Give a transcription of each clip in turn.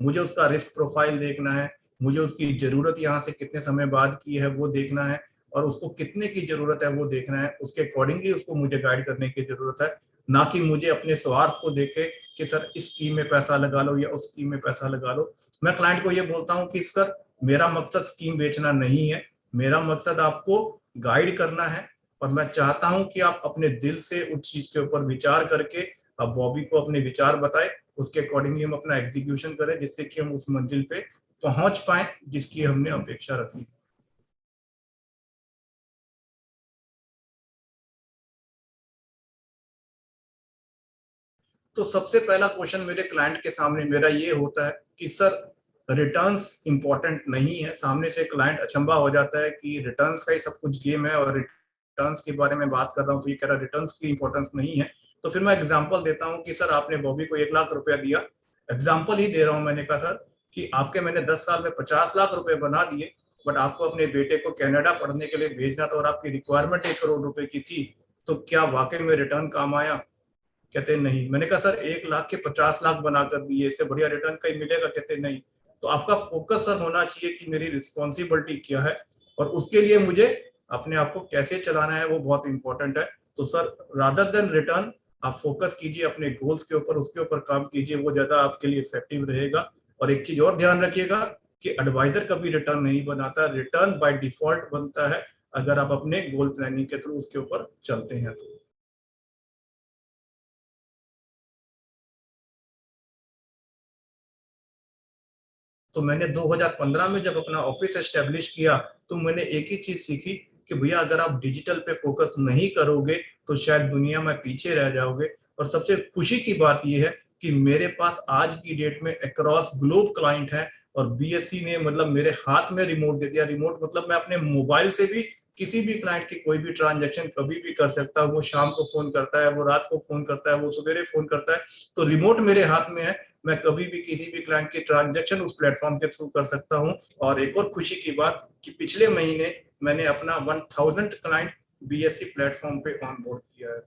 मुझे उसका risk profile देखना है, मुझे उसकी जरूरत यहाँ से कितने समय बाद की है वो देखना है, और उसको कितने की जरूरत है वो देखना है, उसके अकॉर्डिंगली उसको मुझे गाइड करने की जरूरत है। ना कि मुझे अपने स्वार्थ को देखे कि सर इस स्कीम में पैसा लगा लो या उस स्कीम में पैसा लगा लो। मैं क्लाइंट को ये बोलता हूँ कि सर मेरा मकसद स्कीम बेचना नहीं है, मेरा मकसद आपको गाइड करना है, और मैं चाहता हूं कि आप अपने दिल से उस चीज के ऊपर विचार करके आप बॉबी को अपने विचार बताएं, उसके अकॉर्डिंगली हम अपना एग्जीक्यूशन करें, जिससे कि हम उस मंजिल पे पहुंच पाए जिसकी हमने अपेक्षा रखी। तो सबसे पहला क्वेश्चन मेरे क्लाइंट के सामने मेरा ये होता है कि सर रिटर्न्स इंपॉर्टेंट नहीं है। सामने से क्लाइंट अचंभा हो जाता है कि रिटर्न्स का ही सब कुछ गेम है, और रिटर्न्स के बारे में बात कर रहा हूँ तो ये कह रहा है रिटर्न्स की इंपॉर्टेंस नहीं है। तो फिर मैं एग्जांपल देता हूँ कि सर आपने बॉबी को 1 लाख रुपया दिया, एग्जाम्पल ही दे रहा हूँ, मैंने कहा सर कि आपके मैंने 10 साल में 50 लाख रुपए बना दिए, बट आपको अपने बेटे को कनाडा पढ़ने के लिए भेजना था और आपकी रिक्वायरमेंट 1 करोड़ रुपए की थी, तो क्या वाकई में रिटर्न काम आया? कहते नहीं। मैंने कहा सर 1 लाख के 50 लाख बना कर दिए, इससे बढ़िया रिटर्न कहीं मिलेगा? कहते नहीं। तो आपका फोकस सर होना चाहिए कि मेरी रिस्पॉन्सिबिलिटी क्या है, और उसके लिए मुझे अपने आप को कैसे चलाना है, वो बहुत इंपॉर्टेंट है। तो सर रादर देन रिटर्न आप फोकस कीजिए अपने गोल्स के ऊपर, उसके ऊपर काम कीजिए, वो ज्यादा आपके लिए इफेक्टिव रहेगा। और एक चीज और ध्यान रखिएगा कि एडवाइजर कभी रिटर्न नहीं बनाता, रिटर्न बाय डिफॉल्ट बनता है अगर आप अपने गोल प्लानिंग के थ्रू उसके ऊपर चलते हैं तो। तो मैंने 2015 में जब अपना ऑफिस एस्टेब्लिश किया तो मैंने एक ही चीज सीखी कि भैया अगर आप डिजिटल पे फोकस नहीं करोगे तो शायद दुनिया में पीछे रह जाओगे। और सबसे खुशी की बात यह है कि मेरे पास आज की डेट में अक्रॉस ग्लोब क्लाइंट है, और बीएससी ने मतलब मेरे हाथ में रिमोट दे दिया। रिमोट मतलब मैं अपने मोबाइल से भी किसी भी क्लाइंट की कोई भी ट्रांजेक्शन कभी भी कर सकता हूँ। वो शाम को फोन करता है, वो रात को फोन करता है, वो सवेरे फोन करता है, तो रिमोट मेरे हाथ में है। मैं कभी भी किसी भी क्लाइंट की ट्रांजेक्शन उस प्लेटफॉर्म के थ्रू कर सकता हूं। और एक और खुशी की बात कि पिछले महीने मैंने अपना 1000 क्लाइंट बीएससी प्लेटफॉर्म पे ऑन बोर्ड किया है।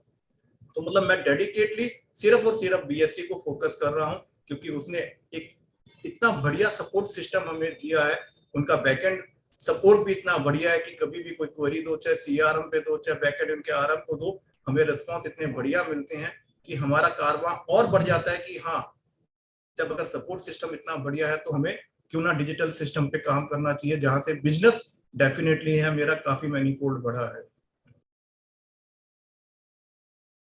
तो मतलब मैं डेडिकेटली सिर्फ और सिर्फ बीएससी को फोकस कर रहा हूं, क्योंकि उसने एक इतना बढ़िया सपोर्ट सिस्टम हमें दिया है। उनका बैकएंड सपोर्ट भी इतना बढ़िया है कि कभी भी कोई क्वेरी दो, चाहे सीआरएम पे दो, चाहे बैकएंड उनके आरएम को दो, हमें रिस्पॉन्स इतने बढ़िया मिलते हैं कि हमारा कारवां और बढ़ जाता है कि हाँ, जब अगर सपोर्ट सिस्टम इतना बढ़िया है तो हमें क्यों ना डिजिटल सिस्टम पे काम करना चाहिए, जहां से बिजनेस डेफिनेटली है मेरा काफी मैनीफोल्ड बढ़ा है।